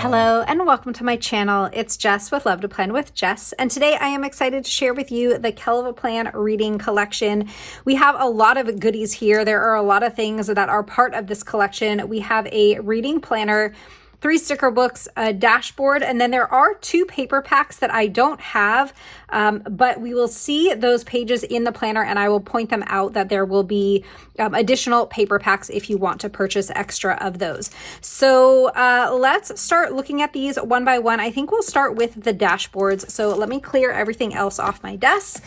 Hello and welcome to my channel. It's Jess with Love to Plan with Jess, and today I am excited to share with you the KellofaPlan reading collection. We have a lot of goodies here. There are a lot of things that are part of this collection. We have a reading planner, 3 sticker books, a dashboard, and then there are 2 paper packs that I don't have, but we will see those pages in the planner and I will point them out that there will be additional paper packs if you want to purchase extra of those. So let's start looking at these one by one. I think we'll start with the dashboards. So let me clear everything else off my desk.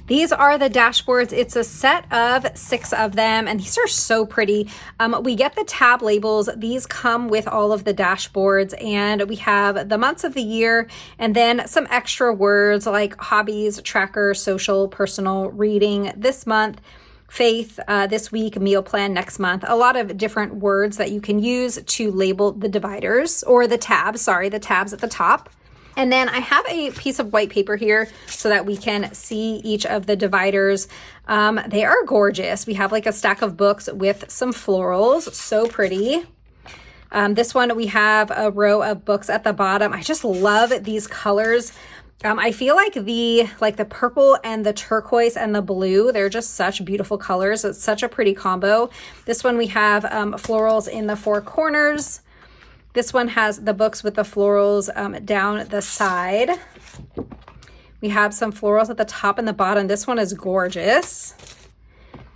These are the dashboards. It's a set of 6 of them, and these are so pretty. We get the tab labels. These come with all of the dashboards, and we have the months of the year, and then some extra words like hobbies, tracker, social, personal, reading this month, faith this week, meal plan next month. A lot of different words that you can use to label the dividers, or the tabs, the tabs at the top. And then I have a piece of white paper here so that we can see each of the dividers. They are gorgeous. We have like a stack of books with some florals, so pretty. This one, we have a row of books at the bottom. I just love these colors. I feel like the purple and the turquoise and the blue, they're just such beautiful colors. It's such a pretty combo. This one we have florals in the 4 corners. This one has the books with the florals down the side. We have some florals at the top and the bottom. This one is gorgeous.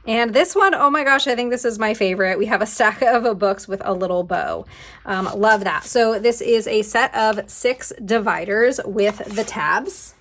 And this one, oh my gosh, I think this is my favorite. We have a stack of books with a little bow. Love that. So this is a set of 6 dividers with the tabs.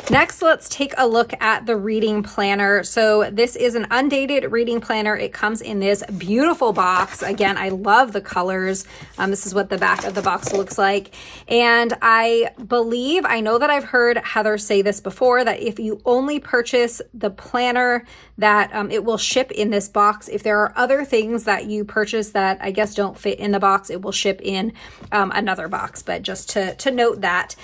Next, let's take a look at the reading planner. So this is an undated reading planner. It comes in this beautiful box. Again, I love the colors. This is what the back of the box looks like. And I know that I've heard Heather say this before, that if you only purchase the planner, that it will ship in this box. If there are other things that you purchase that I guess don't fit in the box, it will ship in another box. But just to note that.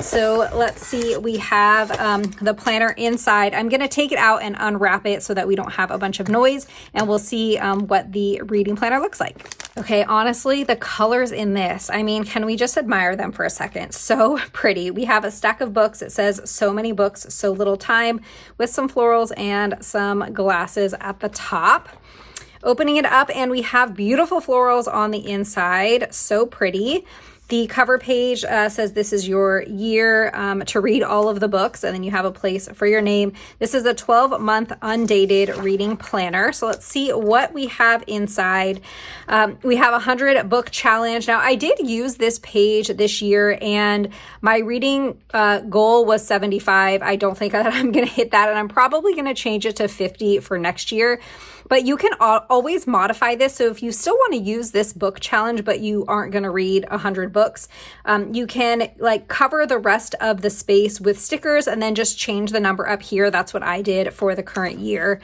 So let's see, we have the planner inside. I'm going to take it out and unwrap it so that we don't have a bunch of noise, and we'll see what the reading planner looks like. Okay, honestly, the colors in this, I mean, can we just admire them for a second? So pretty. We have a stack of books. It says so many books, so little time, with some florals and some glasses at the top. Opening it up, and we have beautiful florals on the inside. So pretty. The cover page says this is your year to read all of the books, and then you have a place for your name. This is a 12-month undated reading planner. So let's see what we have inside. We have a 100 book challenge. Now, I did use this page this year, and my reading goal was 75. I don't think that I'm going to hit that, and I'm probably going to change it to 50 for next year. But you can always modify this. So if you still want to use this book challenge, but you aren't going to read 100 books, you can cover the rest of the space with stickers and then just change the number up here. That's what I did for the current year.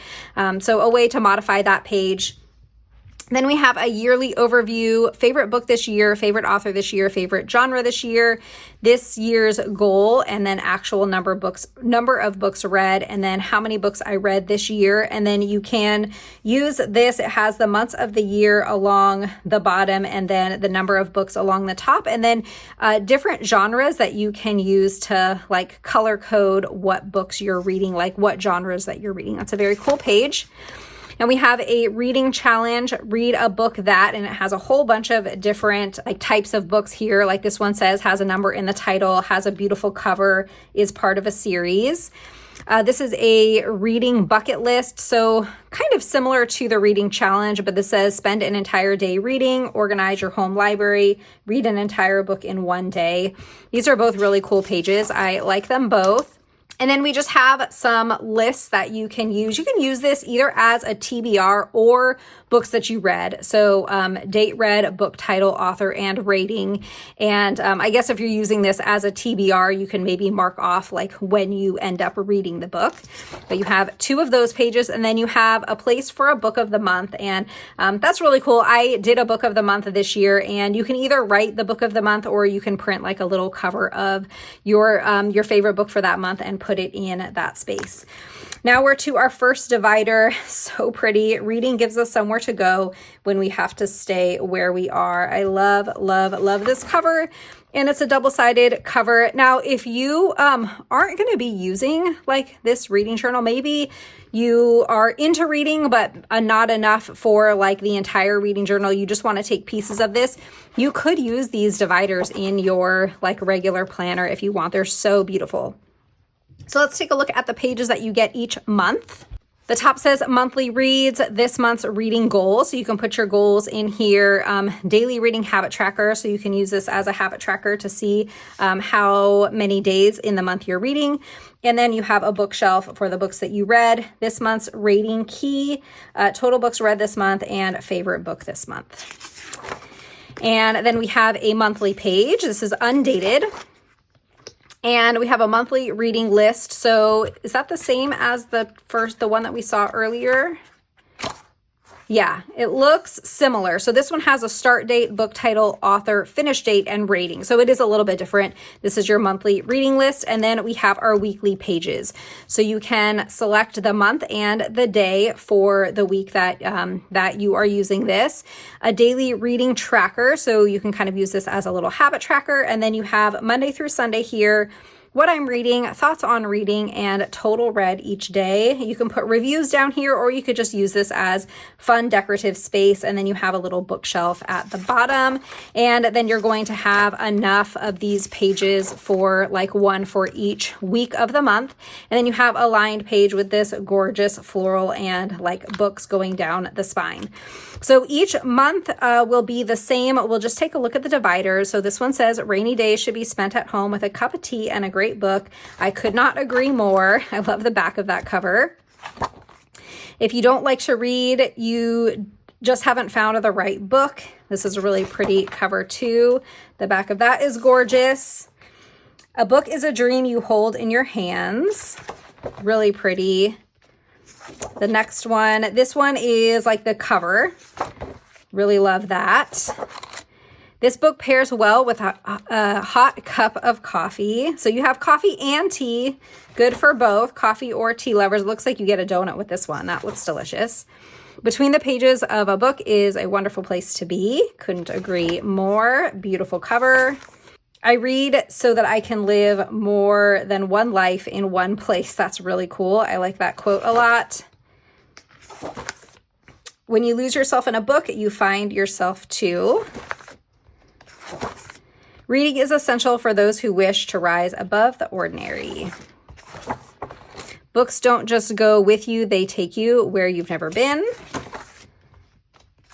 So a way to modify that page. Then we have a yearly overview, favorite book this year, favorite author this year, favorite genre this year, this year's goal, and then actual number of books read, and then how many books I read this year. And then you can use this. It has the months of the year along the bottom, and then the number of books along the top, and then different genres that you can use to color code what books you're reading, what genres that you're reading. That's a very cool page. And we have a reading challenge, read a book that, and it has a whole bunch of different types of books here. Like this one says, has a number in the title, has a beautiful cover, is part of a series. This is a reading bucket list. So kind of similar to the reading challenge, but this says spend an entire day reading, organize your home library, read an entire book in one day. These are both really cool pages. I like them both. And then we just have some lists that you can use. You can use this either as a TBR or books that you read. So date read, book title, author, and rating. And I guess if you're using this as a TBR, you can maybe mark off when you end up reading the book. But you have 2 of those pages, and then you have a place for a book of the month. And that's really cool. I did a book of the month this year, and you can either write the book of the month or you can print a little cover of your favorite book for that month and put it in that space. Now we're to our first divider. So pretty. Reading gives us somewhere to go when we have to stay where we are. I love, love, love this cover. And it's a double-sided cover. Now, if you aren't going to be using like this reading journal, maybe you are into reading, but not enough for like the entire reading journal. You just want to take pieces of this. You could use these dividers in your like regular planner if you want. They're so beautiful. So let's take a look at the pages that you get each month. The top says monthly reads, this month's reading goals. So you can put your goals in here. Daily reading habit tracker. So you can use this as a habit tracker to see how many days in the month you're reading. And then you have a bookshelf for the books that you read. This month's rating key, total books read this month, and favorite book this month. And then we have a monthly page. This is undated. And we have a monthly reading list. So is that the same as the one that we saw earlier? Yeah, it looks similar. So this one has a start date, book title, author, finish date, and rating. So it is a little bit different. This is your monthly reading list. And then we have our weekly pages. So you can select the month and the day for the week that, that you are using this. A daily reading tracker. So you can kind of use this as a little habit tracker. And then you have Monday through Sunday here, what I'm reading, thoughts on reading, and total read each day. You can put reviews down here, or you could just use this as fun decorative space. And then you have a little bookshelf at the bottom. And then you're going to have enough of these pages for like one for each week of the month. And then you have a lined page with this gorgeous floral and like books going down the spine. So each month will be the same. We'll just take a look at the dividers. So this one says rainy days should be spent at home with a cup of tea and a great book. I could not agree more. I love the back of that cover. If you don't like to read, you just haven't found the right book. This is a really pretty cover too. The back of that is gorgeous. A book is a dream you hold in your hands. Really pretty. The next one, this one is like the cover. Really love that. This book pairs well with a hot cup of coffee. So you have coffee and tea, good for both coffee or tea lovers. It looks like you get a donut with this one. That looks delicious. Between the pages of a book is a wonderful place to be. Couldn't agree more. Beautiful cover. I read so that I can live more than one life in one place. That's really cool. I like that quote a lot. When you lose yourself in a book, you find yourself too. Reading is essential for those who wish to rise above the ordinary. Books don't just go with you, they take you where you've never been.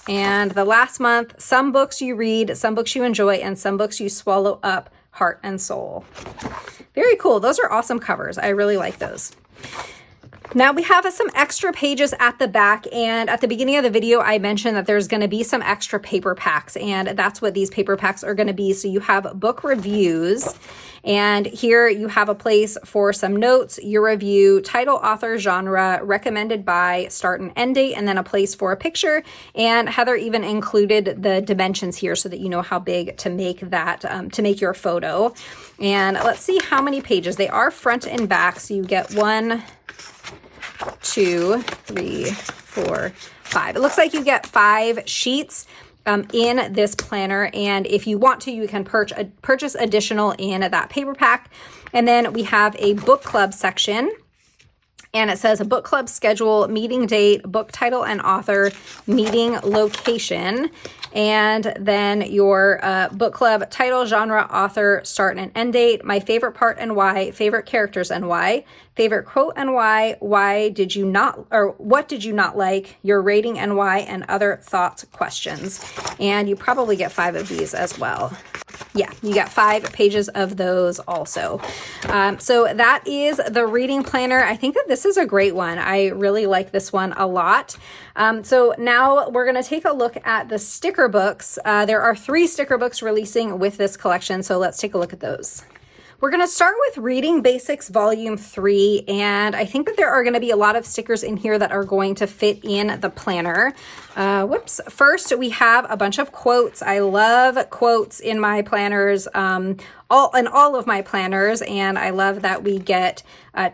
And the last month, some books you read, some books you enjoy, and some books you swallow up, heart and soul. Very cool. Those are awesome covers. I really like those. Now we have some extra pages at the back, and at the beginning of the video, I mentioned that there's going to be some extra paper packs, and that's what these paper packs are going to be. So you have book reviews, and here you have a place for some notes, your review, title, author, genre, recommended by, start and end date, and then a place for a picture. And Heather even included the dimensions here so that you know how big to make that, to make your photo. And let's see how many pages. They are front and back, so you get 1, 2, 3, 4, 5. It looks like you get 5 sheets in this planner, and if you want to, you can purchase additional in that paper pack. And then we have a book club section, and it says a book club schedule, meeting date, book title and author, meeting location, and then your book club title, genre, author, start and end date, my favorite part and why, favorite characters and why, favorite quote and why did you not, or what did you not like, your rating and why, and other thoughts, questions. And you probably get 5 of these as well. Yeah, you get 5 pages of those also. So that is the reading planner. I think that this is a great one. I really like this one a lot. So now we're going to take a look at the sticker books. There are 3 sticker books releasing with this collection, so let's take a look at those. We're going to start with Reading Basics Volume 3, and I think that there are going to be a lot of stickers in here that are going to fit in the planner. First, we have a bunch of quotes. I love quotes in my planners, all of my planners, and I love that we get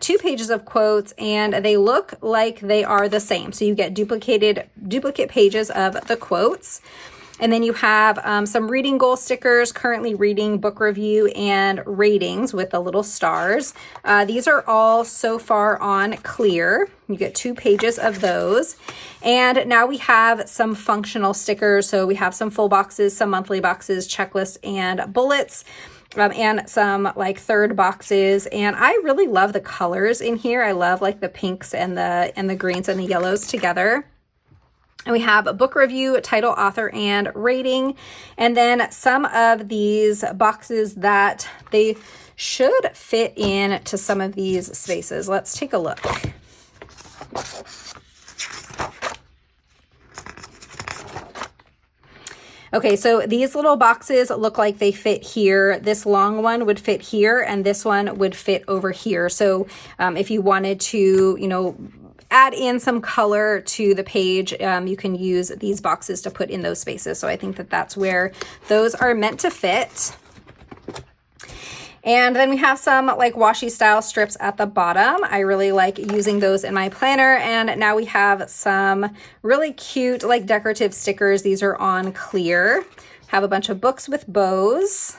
2 pages of quotes, and they look like they are the same. So you get duplicate pages of the quotes. And then you have some reading goal stickers, currently reading, book review, and ratings with the little stars. These are all so far on clear. You get 2 pages of those. And now we have some functional stickers. So we have some full boxes, some monthly boxes, checklists, and bullets. And some like third boxes, and I really love the colors in here. I love like the pinks and the greens and the yellows together. And we have a book review, title, author, and rating. And then some of these boxes that they should fit in to some of these spaces. Let's take a look. Okay, so these little boxes look like they fit here. This long one would fit here, and this one would fit over here. So if you wanted to, add in some color to the page, you can use these boxes to put in those spaces. So I think that that's where those are meant to fit. And then we have some like washi style strips at the bottom. I really like using those in my planner. And now we have some really cute like decorative stickers. These are on clear. Have a bunch of books with bows.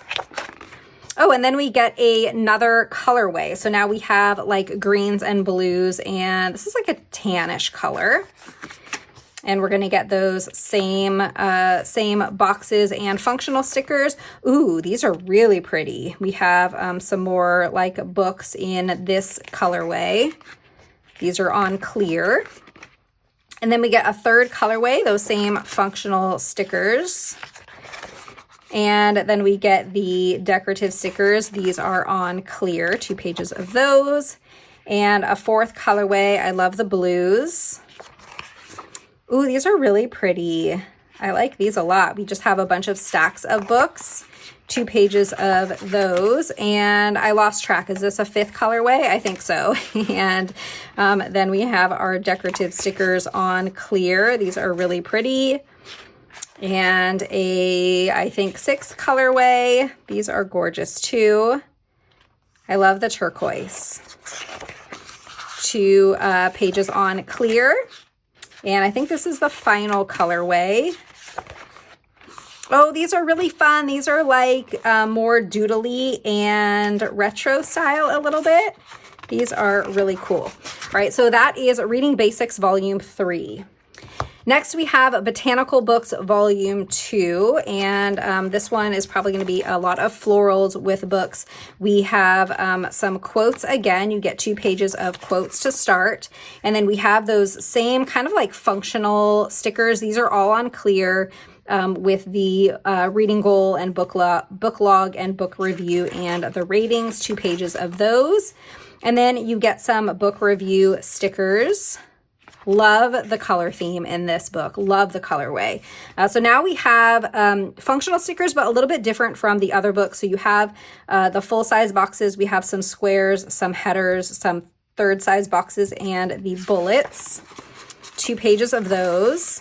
Oh, and then we get another colorway. So now we have like greens and blues, and this is like a tannish color. And we're going to get those same boxes and functional stickers. Ooh, these are really pretty. We have some more like books in this colorway. These are on clear. And then we get a third colorway, those same functional stickers. And then we get the decorative stickers. These are on clear, 2 pages of those. And a 4th colorway. I love the blues. Ooh, these are really pretty. I like these a lot. We just have a bunch of stacks of books, 2 pages of those. And I lost track. Is this a 5th colorway? I think so. And then we have our decorative stickers on clear. These are really pretty. And I think 6th colorway. These are gorgeous too. I love the turquoise. 2 pages on clear. And I think this is the final colorway. Oh, these are really fun. These are like more doodly and retro style a little bit. These are really cool. All right, so that is Reading Basics Volume 3. Next, we have Botanical Books Volume 2, and this one is probably going to be a lot of florals with books. We have some quotes again. You get 2 pages of quotes to start, and then we have those same kind of like functional stickers. These are all on clear with the reading goal and book log and book review and the ratings, 2 pages of those. And then you get some book review stickers. Love the color theme in this book. Love the colorway. So now we have functional stickers, but a little bit different from the other books. So you have the full-size boxes. We have some squares, some headers, some third-size boxes, and the bullets. 2 pages of those.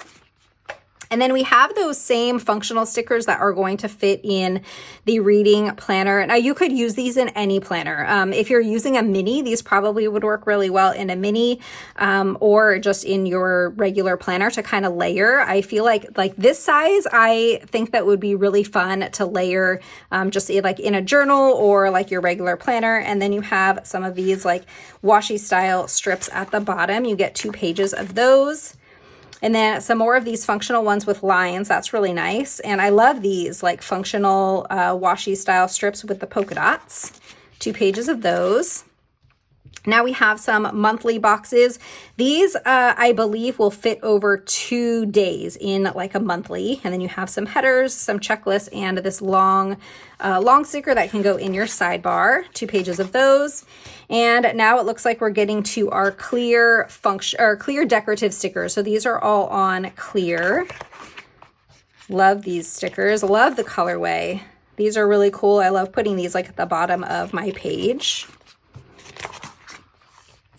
And then we have those same functional stickers that are going to fit in the reading planner. Now you could use these in any planner. If you're using a mini, these probably would work really well in a mini or just in your regular planner to kind of layer. I feel like this size, I think that would be really fun to layer just like in a journal or like your regular planner. And then you have some of these like washi style strips at the bottom. You get 2 pages of those. And then some more of these functional ones with lines. That's really nice. And I love these like functional washi style strips with the polka dots. 2 pages of those. Now we have some monthly boxes. These, I believe, will fit over 2 days in like a monthly. And then you have some headers, some checklists, and this long sticker that can go in your sidebar. 2 pages of those. And now it looks like we're getting to our clear decorative stickers. So these are all on clear. Love these stickers. Love the colorway. These are really cool. I love putting these like at the bottom of my page.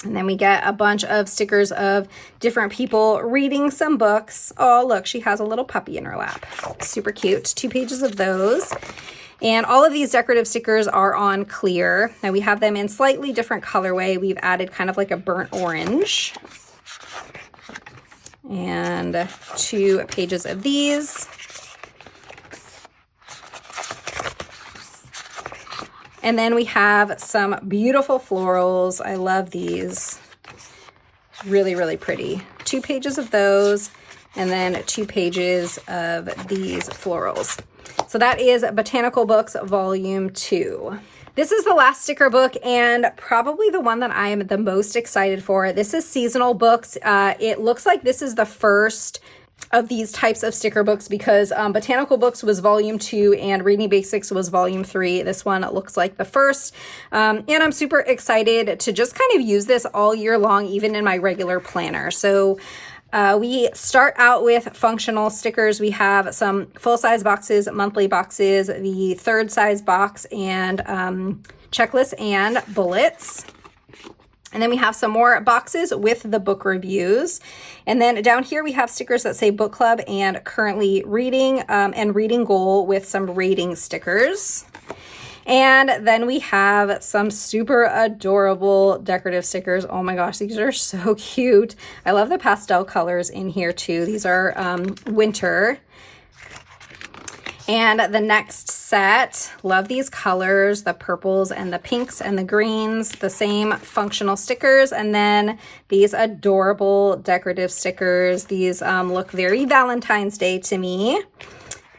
And then we get a bunch of stickers of different people reading some books. Oh, look, she has a little puppy in her lap. Super cute. 2 pages of those. And all of these decorative stickers are on clear. Now we have them in slightly different colorway. We've added kind of like a burnt orange. And 2 pages of these. And then we have some beautiful florals. I love these. Really, really pretty. 2 pages of those, and then 2 pages of these florals. So that is Botanical Books Volume 2. This is the last sticker book and probably the one that I am the most excited for. This is Seasonal Books. It looks like this is the first of these types of sticker books because Botanical Books was Volume 2 and Reading Basics was Volume 3. This one looks like the first. And I'm super excited to just kind of use this all year long, even in my regular planner. So we start out with functional stickers. We have some full-size boxes, monthly boxes, the 3rd size box, and checklists and bullets. And then we have some more boxes with the book reviews. And then down here we have stickers that say book club and currently reading and reading goal with some rating stickers. And then we have some super adorable decorative stickers. Oh my gosh, these are so cute. I love the pastel colors in here too. These are winter. And the next set, love these colors, the purples and the pinks and the greens, the same functional stickers. And then these adorable decorative stickers. These look very Valentine's Day to me.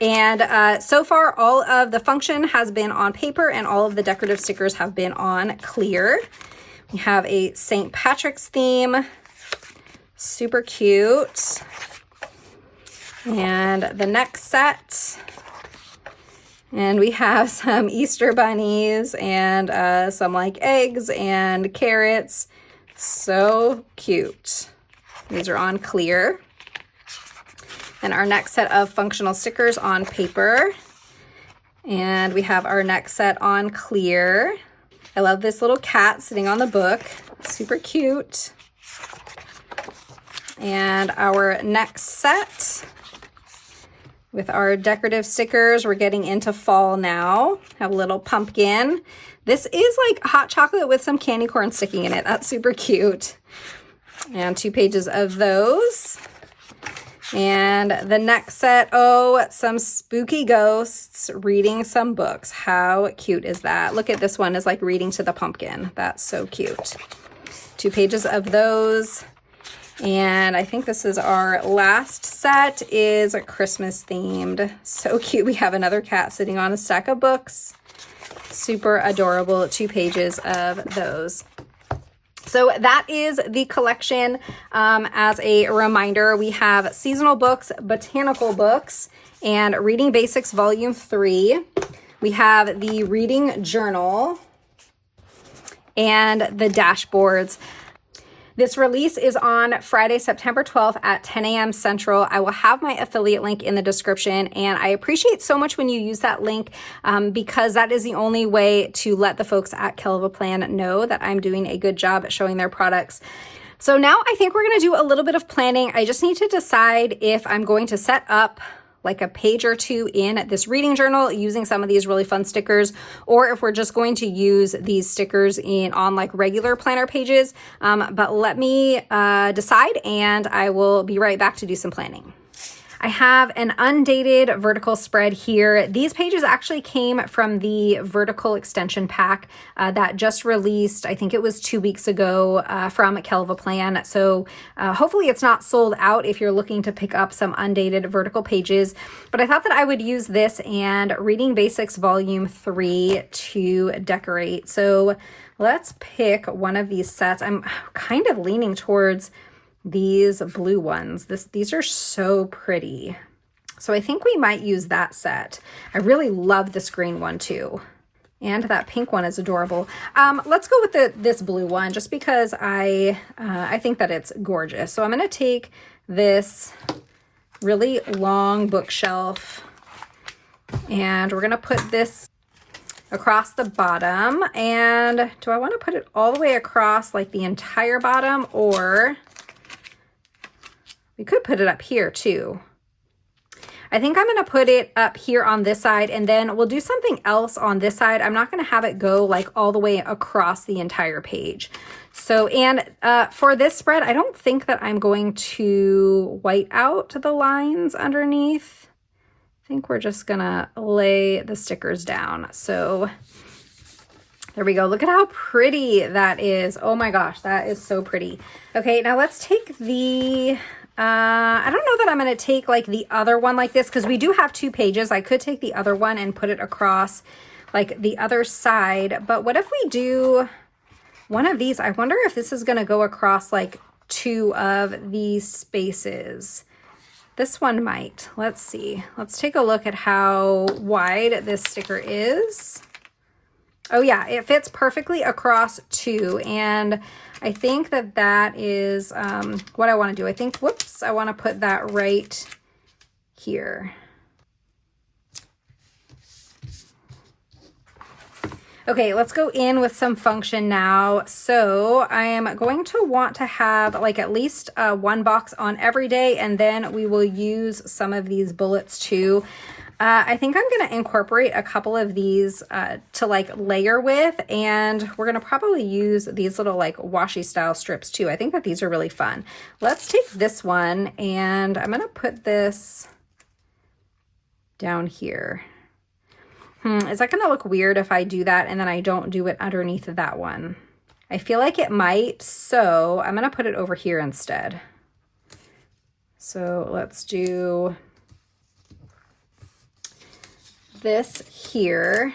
And so far, all of the function has been on paper and all of the decorative stickers have been on clear. We have a St. Patrick's theme, super cute. And the next set, and we have some Easter bunnies and some like eggs and carrots. So cute. These are on clear. And our next set of functional stickers on paper. And we have our next set on clear. I love this little cat sitting on the book. Super cute. And our next set with our decorative stickers. We're getting into fall now. Have a little pumpkin. This is like hot chocolate with some candy corn sticking in it. That's super cute. And 2 pages of those. And the next set, oh, some spooky ghosts reading some books. How cute is that? Look at this one is like reading to the pumpkin. That's so cute. 2 pages of those. And I think this is our last set is Christmas themed. So cute. We have another cat sitting on a stack of books. Super adorable. 2 pages of those. So that is the collection. As a reminder, we have Seasonal Books, Botanical Books, and Reading Basics Volume 3. We have the Reading Journal and the dashboards. This release is on Friday, September 12th at 10 a.m. Central. I will have my affiliate link in the description, and I appreciate so much when you use that link because that is the only way to let the folks at KellofaPlan know that I'm doing a good job at showing their products. So now I think we're going to do a little bit of planning. I just need to decide if I'm going to set up like a page or 2 in this reading journal using some of these really fun stickers, or if we're just going to use these stickers on like regular planner pages. But let me decide, and I will be right back to do some planning. I have an undated vertical spread here. These pages actually came from the vertical extension pack that just released, I think it was 2 weeks ago from KellofaPlan. So hopefully it's not sold out if you're looking to pick up some undated vertical pages. But I thought that I would use this and Reading Basics Volume 3 to decorate. So let's pick one of these sets. I'm kind of leaning towards these blue ones. These are so pretty. So I think we might use that set. I really love this green one too. And that pink one is adorable. Let's go with this blue one just because I think that it's gorgeous. So I'm gonna take this really long bookshelf And we're gonna put this across the bottom. And do I want to put it all the way across, like the entire bottom, or we could put it up here too. I think I'm going to put it up here on this side, and then we'll do something else on this side. I'm not going to have it go like all the way across the entire page. So, and for this spread, I don't think that I'm going to white out the lines underneath. I think we're just gonna lay the stickers down. So there we go. Look at how pretty that is. Oh my gosh, that is so pretty. Okay, now let's take the, I don't know that I'm gonna take like the other one like this, because we do have 2 pages. I could take the other one and put it across like the other side, but what if we do one of these? I wonder if this is gonna go across like 2 of these spaces. This one might. Let's see. Let's take a look at how wide this sticker is. Oh yeah, it fits perfectly across 2. And I think that that is what I want to do. I think, whoops, I want to put that right here. Okay, let's go in with some function now. So I am going to want to have like at least 1 box on every day, and then we will use some of these bullets too. I think I'm going to incorporate a couple of these to like layer with, and we're going to probably use these little like washi style strips too. I think that these are really fun. Let's take this one, and I'm going to put this down here. Is that gonna look weird if I do that and then I don't do it underneath of that one? I feel like it might, so I'm gonna put it over here instead. So let's do this here.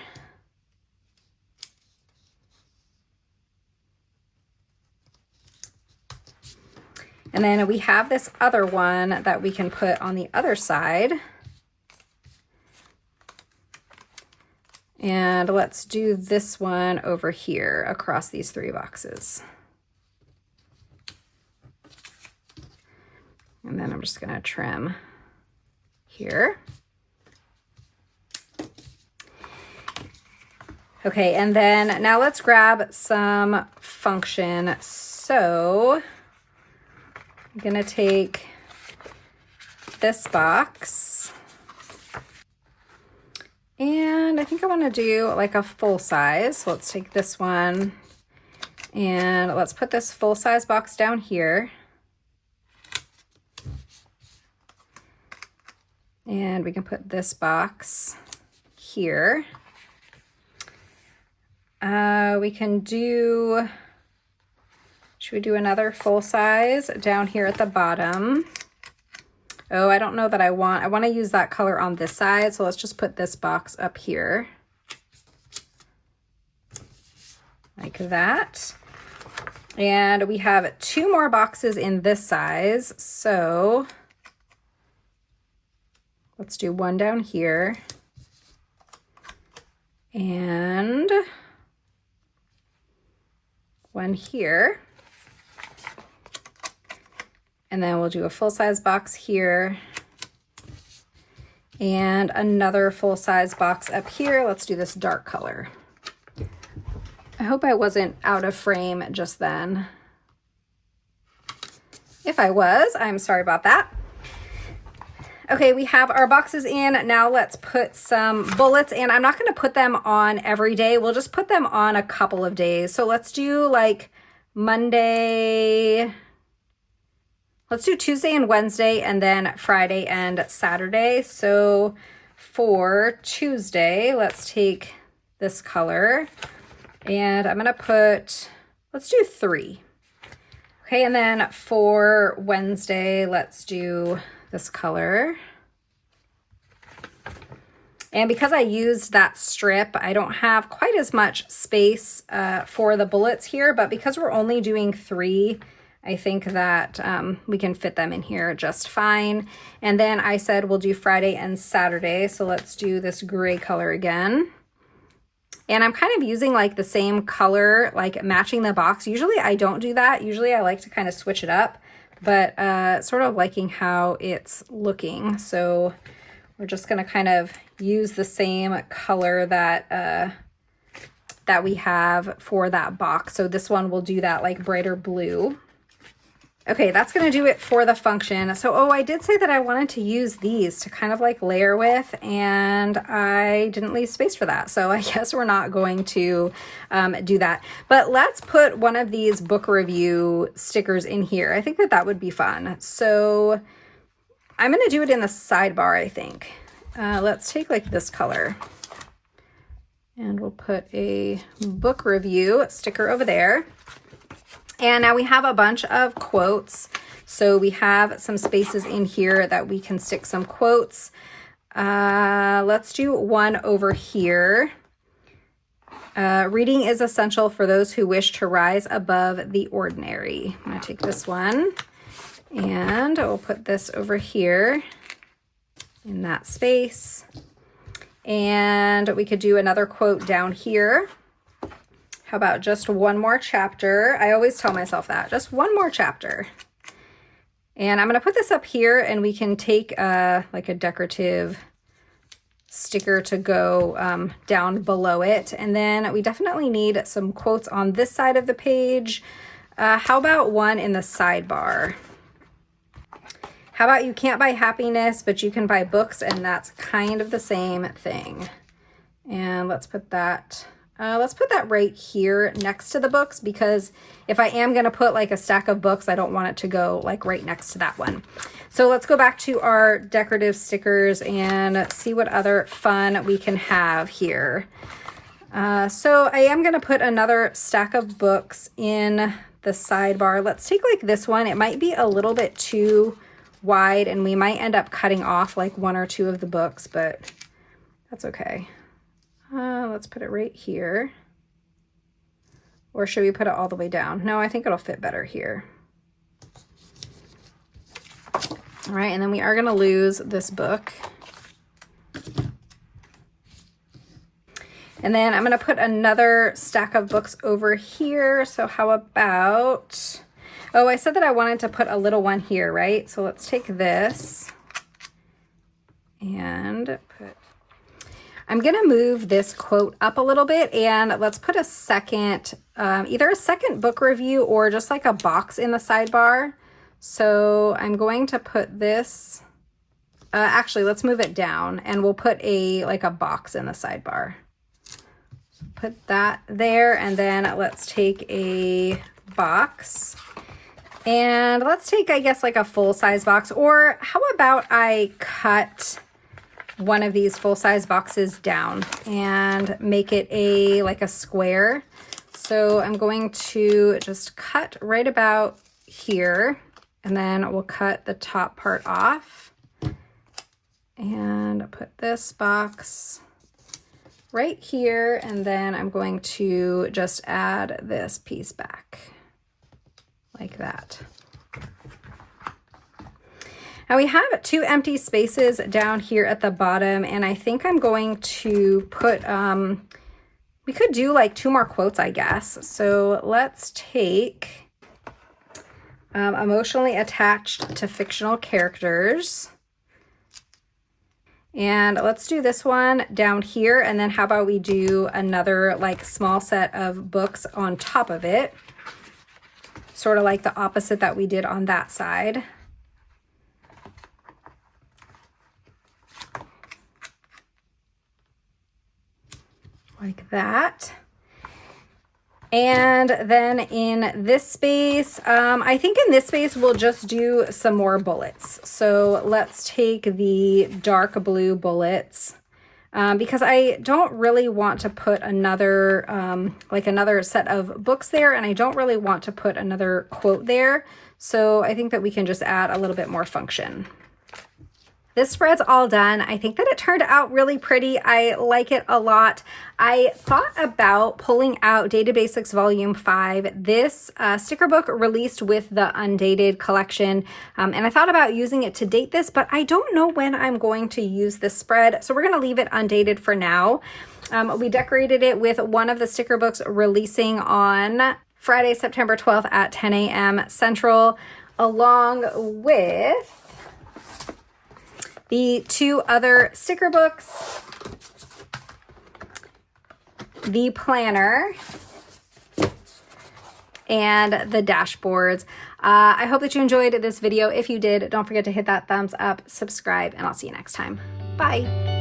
And then we have this other one that we can put on the other side. And let's do this one over here across these 3 boxes. And then I'm just going to trim here. Okay, and then now let's grab some function. So I'm going to take this box. And I think I want to do like a full size. So let's take this one and let's put this full size box down here. And we can put this box here. We can do, should we do another full size down here at the bottom? Oh, I don't know that I want to use that color on this side, so let's just put this box up here. Like that. And we have 2 more boxes in this size, so let's do one down here. And one here. And then we'll do a full-size box here and another full-size box up here. Let's do this dark color. I hope I wasn't out of frame just then. If I was, I'm sorry about that. Okay, we have our boxes in. Now let's put some bullets, and I'm not going to put them on every day. We'll just put them on a couple of days. So let's do like Monday. Let's do Tuesday and Wednesday, and then Friday and Saturday. So for Tuesday, let's take this color, and I'm gonna put, let's do 3. Okay, and then for Wednesday, let's do this color. And because I used that strip, I don't have quite as much space for the bullets here, but because we're only doing 3, I think that we can fit them in here just fine. And then I said we'll do Friday and Saturday. So let's do this gray color again. And I'm kind of using like the same color, like matching the box. Usually I don't do that. Usually I like to kind of switch it up, but sort of liking how it's looking. So we're just going to kind of use the same color that that we have for that box. So this one will do that like brighter blue. Okay, that's going to do it for the function. So, oh, I did say that I wanted to use these to kind of like layer with, and I didn't leave space for that. So I guess we're not going to do that. But let's put one of these book review stickers in here. I think that that would be fun. So I'm going to do it in the sidebar, I think. Let's take like this color. And we'll put a book review sticker over there. And now we have a bunch of quotes. So we have some spaces in here that we can stick some quotes. Let's do one over here. Reading is essential for those who wish to rise above the ordinary. I'm going to take this one and we'll put this over here in that space. And we could do another quote down here. How about just one more chapter? I always tell myself that, just one more chapter. And I'm going to put this up here, and we can take like a decorative sticker to go down below it. And then we definitely need some quotes on this side of the page. How about one in the sidebar? How about you can't buy happiness, but you can buy books, and that's kind of the same thing. And let's put that right here next to the books, because if I am going to put like a stack of books, I don't want it to go like right next to that one. So let's go back to our decorative stickers and see what other fun we can have here. So I am going to put another stack of books in the sidebar. Let's take like this one. It might be a little bit too wide, and we might end up cutting off like one or two of the books, but that's okay. Let's put it right here. Or should we put it all the way down? No, I think it'll fit better here. All right, and then we are going to lose this book. And then I'm going to put another stack of books over here. So how about... Oh, I said that I wanted to put a little one here, right? So let's take this and put... I'm going to move this quote up a little bit, and let's put a second, either a second book review or just like a box in the sidebar. So I'm going to put this, actually, let's move it down, and we'll put like a box in the sidebar. So put that there, and then let's take a box. And let's take, I guess, like a full-size box, or how about I cut one of these full-size boxes down and make it like a square. So I'm going to just cut right about here, and then we'll cut the top part off and put this box right here, and then I'm going to just add this piece back like that. Now we have two empty spaces down here at the bottom, and I think I'm going to put, we could do like two more quotes, I guess. So let's take emotionally attached to fictional characters. And let's do this one down here, and then how about we do another like small set of books on top of it, sort of like the opposite that we did on that side. Like that. And then in this space, I think in this space we'll just do some more bullets. So let's take the dark blue bullets, because I don't really want to put another, like another set of books there, and I don't really want to put another quote there. So I think that we can just add a little bit more function. This spread's all done. I think that it turned out really pretty. I like it a lot. I thought about pulling out Dated Basics Volume 5. This sticker book released with the undated collection, and I thought about using it to date this, but I don't know when I'm going to use this spread, so we're going to leave it undated for now. We decorated it with one of the sticker books releasing on Friday, September 12th at 10 a.m. Central, along with the 2 other sticker books, the planner, and the dashboards. I hope that you enjoyed this video. If you did, don't forget to hit that thumbs up, subscribe, and I'll see you next time. Bye.